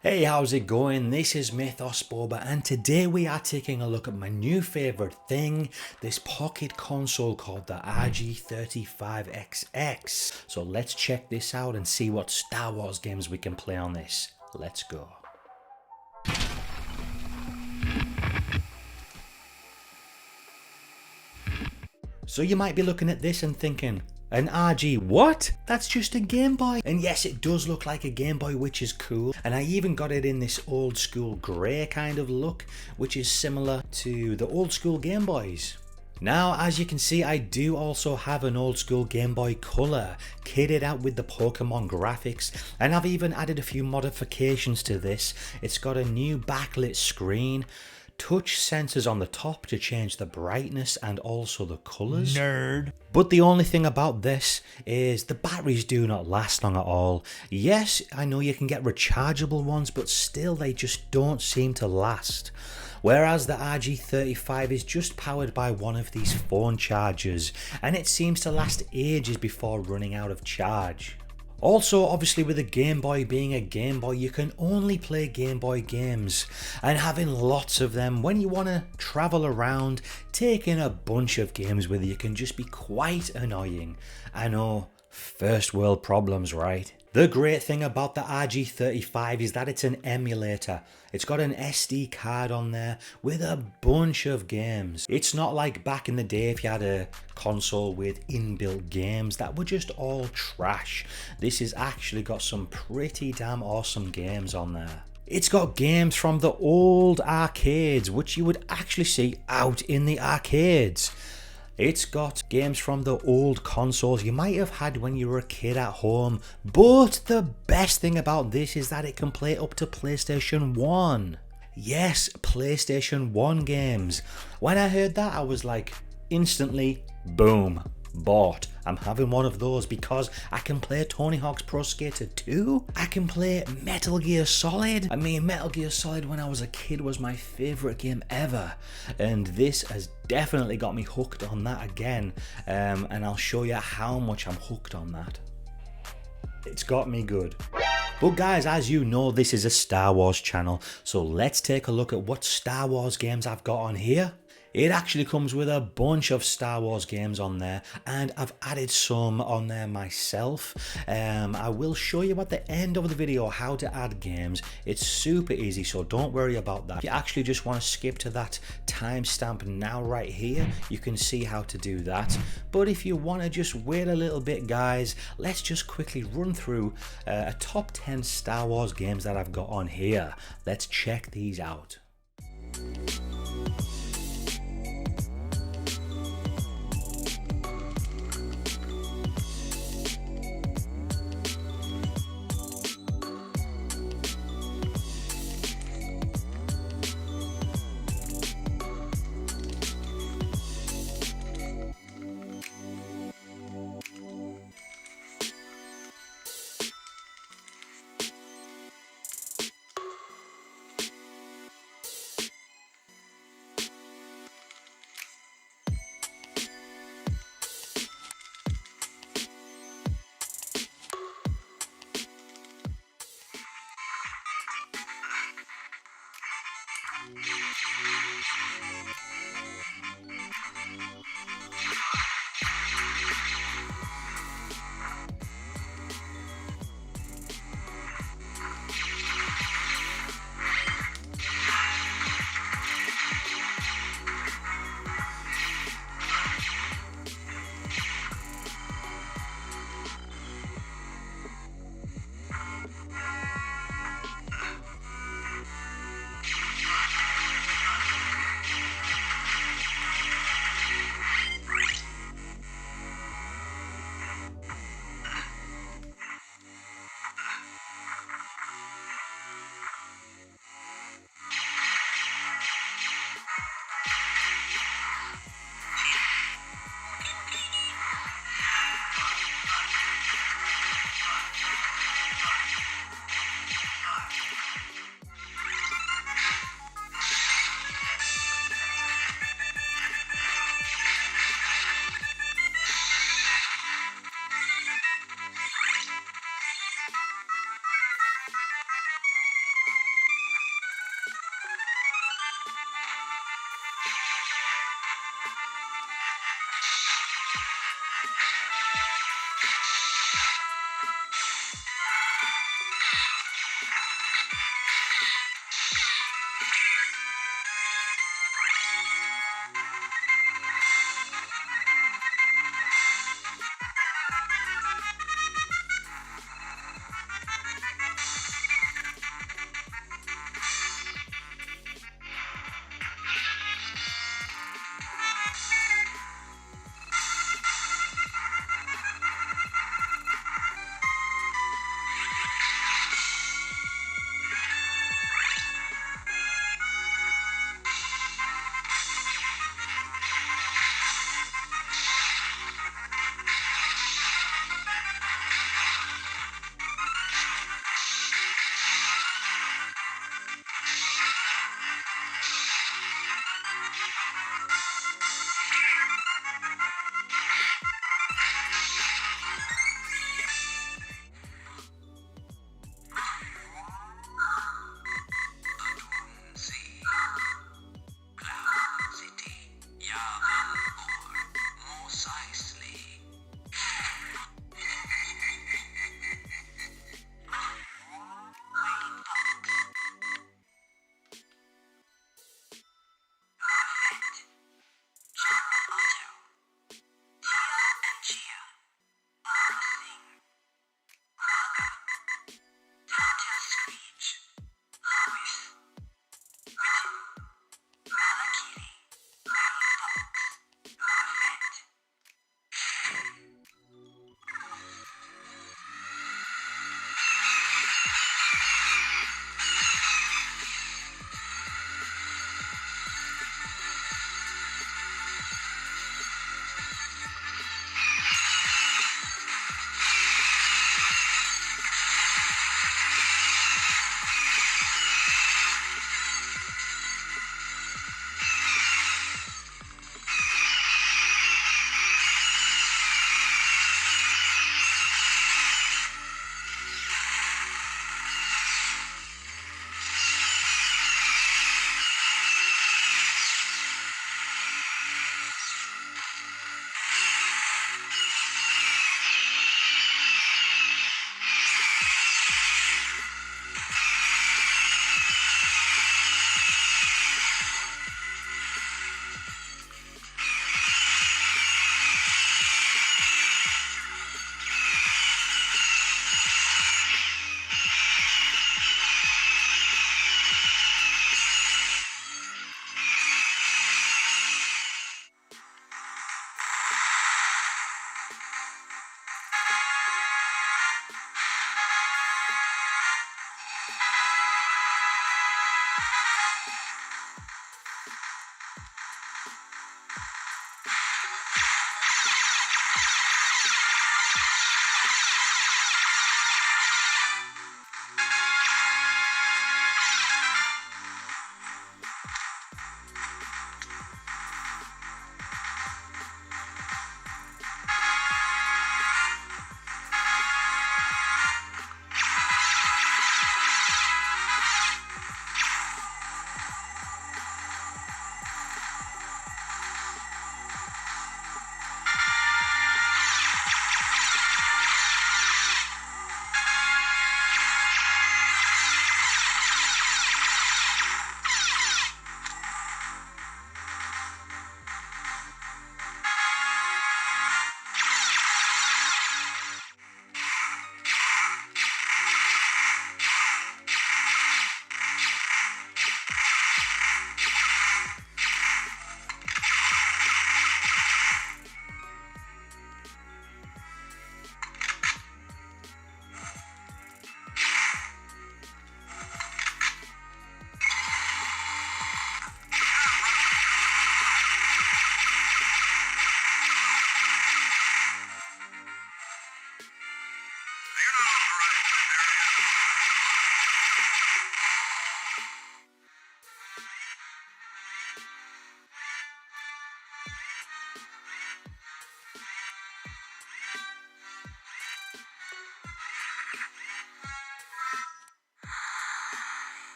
Hey, how's it going? This is Mythos Boba, and today we are taking a look at my new favourite thing, this pocket console called the RG35XX. So let's check this out and see what Star Wars games we can play on this. Let's go. So you might be looking at this and thinking, an RG what? That's just a Game Boy. And yes, it does look like a Game Boy, which is cool. And I even got it in this old school grey kind of look, which is similar to the old school Game Boys. Now, as you can see, I do also have an old school Game Boy Color, kitted out with the Pokemon graphics, and I've even added a few modifications to this. It's got a new backlit screen, touch sensors on the top to change the brightness and also the colours. Nerd. But the only thing about this is the batteries do not last long at all. Yes, I know you can get rechargeable ones, but still they just don't seem to last. Whereas the RG35 is just powered by one of these phone chargers, and it seems to last ages before running out of charge. Also, obviously with a Game Boy being a Game Boy, you can only play Game Boy games, and having lots of them when you want to travel around, taking a bunch of games with you can just be quite annoying. I know, first world problems, right? The great thing about the RG35 is that it's an emulator. It's got an SD card on there with a bunch of games. It's not like back in the day if you had a console with inbuilt games that were just all trash. This has actually got some pretty damn awesome games on there. It's got games from the old arcades, which you would actually see out in the arcades. It's got games from the old consoles you might have had when you were a kid at home, but the best thing about this is that it can play up to PlayStation 1. Yes, PlayStation 1 games. When I heard that, I was like, instantly, boom, bought. I'm having one of those because I can play Tony Hawk's Pro Skater 2. I can play Metal Gear Solid. I mean, Metal Gear Solid when I was a kid was my favourite game ever. And this has definitely got me hooked on that again. And I'll show you how much I'm hooked on that. It's got me good. But guys, as you know, this is a Star Wars channel. So let's take a look at what Star Wars games I've got on here. It actually comes with a bunch of Star Wars games on there, and I've added some on there myself. I will show you at the end of the video how to add games. It's super easy, so don't worry about that. If you actually just want to skip to that timestamp now right here, you can see how to do that. But if you want to just wait a little bit, guys, let's just quickly run through a top 10 Star Wars games that I've got on here. Let's check these out.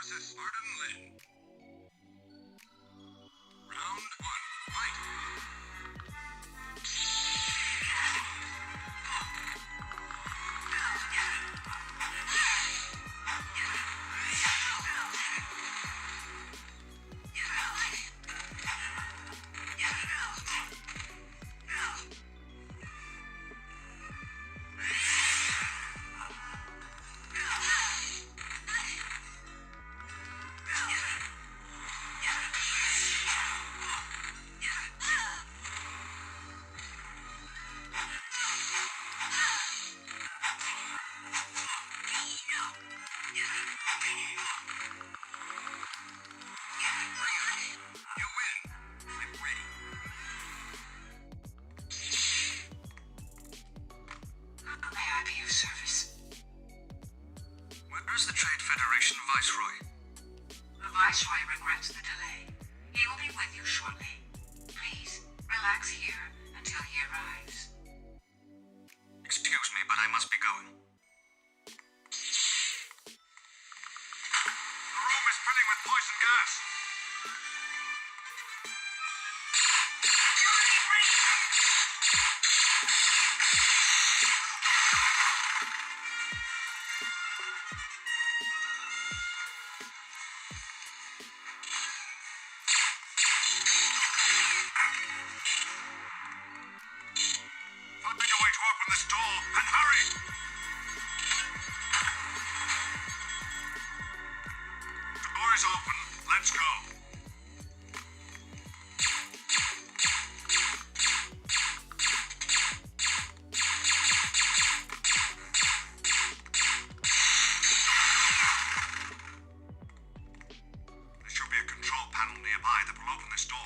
versus Spartan Lynn. Round 1, fight! You win. I'm ready. May I be of service? Where's the Trade Federation Viceroy? The Viceroy regrets the delay. He will be with you shortly. Please, relax here until he arrives. Excuse me, but I must be going. The room is filling with poison gas. Find a way to open this door, and hurry! The door is open. Let's go. There should be a control panel nearby that will open this door.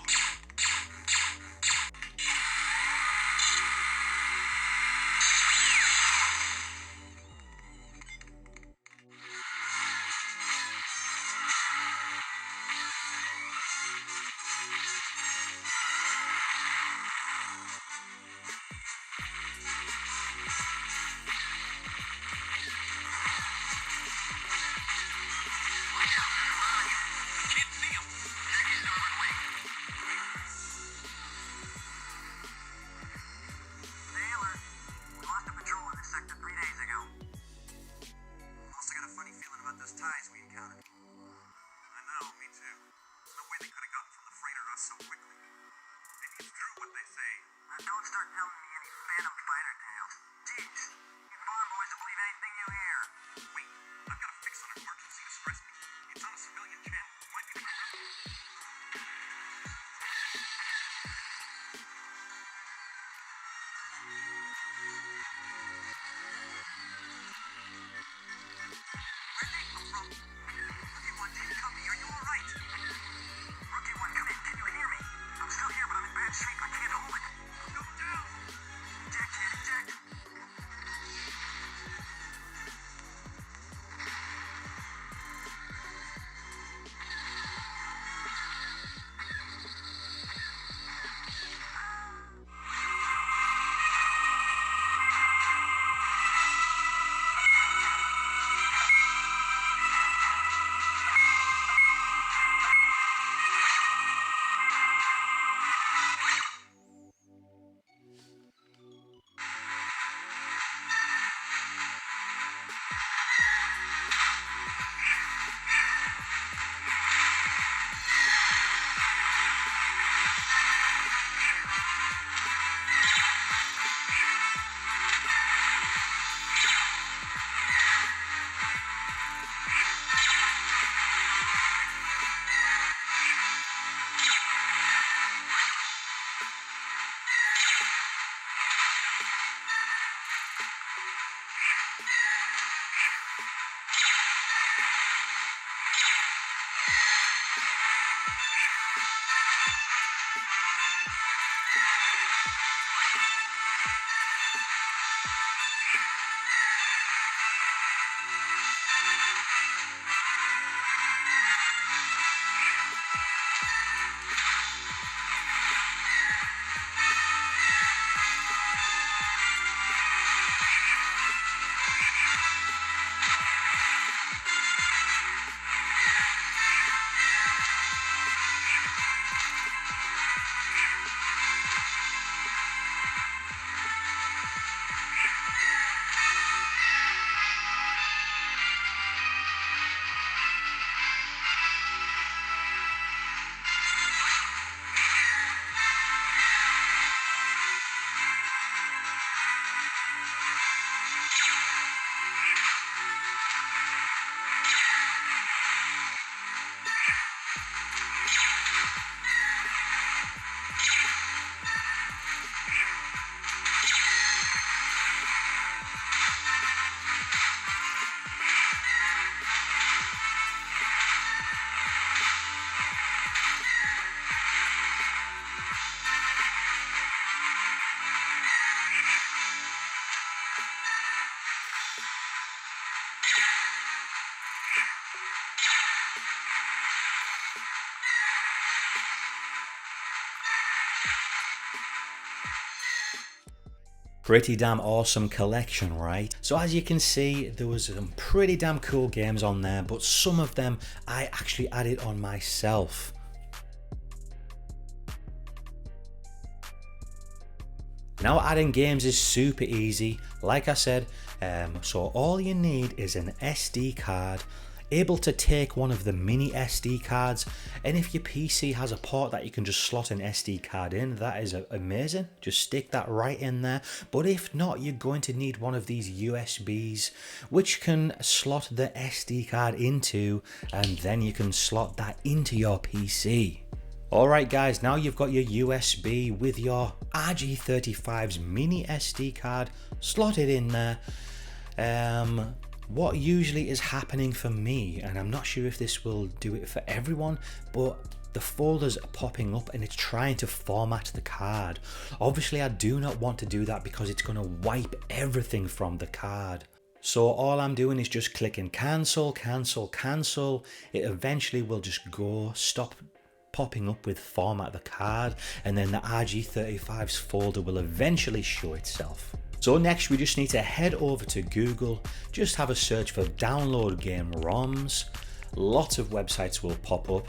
Pretty damn awesome collection, right? So as you can see, there was some pretty damn cool games on there, but some of them I actually added on myself. Now adding games is super easy, like I said, so all you need is an SD card, able to take one of the mini SD cards, and if your PC has a port that you can just slot an SD card in, that is amazing, just stick that right in there. But if not, you're going to need one of these USBs which can slot the SD card into, and then you can slot that into your PC. Alright guys, now you've got your USB with your RG35's mini SD card slotted in there. What usually is happening for me, and I'm not sure if this will do it for everyone, but the folders are popping up and it's trying to format the card. Obviously I do not want to do that because it's going to wipe everything from the card. So all I'm doing is just clicking cancel, cancel, cancel. It eventually will just stop popping up with format the card, and then the RG35's folder will eventually show itself. So next we just need to head over to Google, just have a search for download game ROMs. Lots of websites will pop up.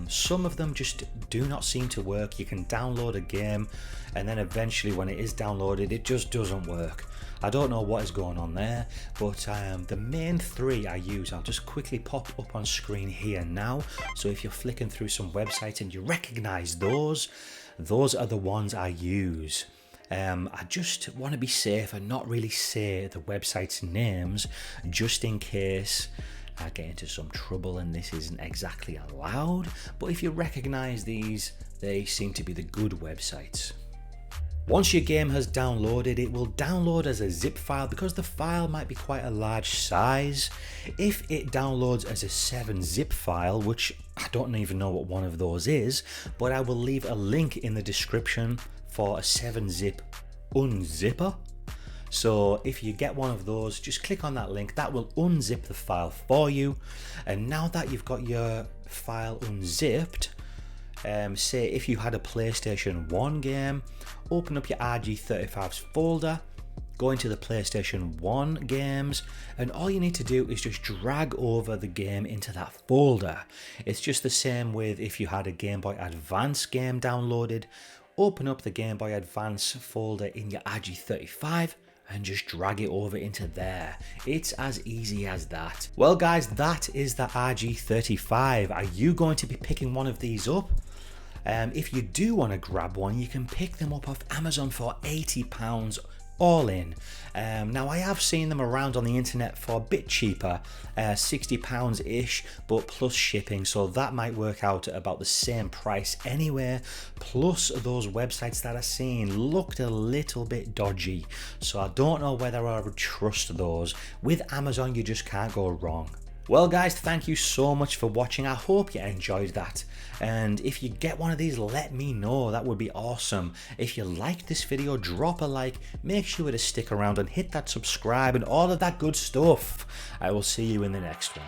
Some of them just do not seem to work. You can download a game and then eventually when it is downloaded it just doesn't work. I don't know what is going on there, but the main three I use, I'll just quickly pop up on screen here now. So if you're flicking through some websites and you recognize those are the ones I use. I just want to be safe and not really say the website's names just in case I get into some trouble and this isn't exactly allowed. But if you recognize these, they seem to be the good websites. Once your game has downloaded, it will download as a zip file because the file might be quite a large size. If it downloads as a 7-zip file, which I don't even know what one of those is, but I will leave a link in the description for a 7-zip unzipper. So if you get one of those, just click on that link, that will unzip the file for you. And now that you've got your file unzipped, say if you had a PlayStation 1 game, open up your RG35's folder, go into the PlayStation 1 games, and all you need to do is just drag over the game into that folder. It's just the same with if you had a Game Boy Advance game downloaded, open up the Game Boy Advance folder in your RG35 and just drag it over into there. It's as easy as that. Well guys, that is the RG35. Are you going to be picking one of these up? If you do want to grab one, you can pick them up off Amazon for £80 all in. Now I have seen them around on the internet for a bit cheaper, £60 ish, but plus shipping, so that might work out at about the same price anyway. Plus those websites that I've seen looked a little bit dodgy, so I don't know whether I would trust those. With Amazon you just can't go wrong. Well guys, thank you so much for watching. I hope you enjoyed that. And if you get one of these, let me know. That would be awesome. If you liked this video, drop a like. Make sure to stick around and hit that subscribe and all of that good stuff. I will see you in the next one.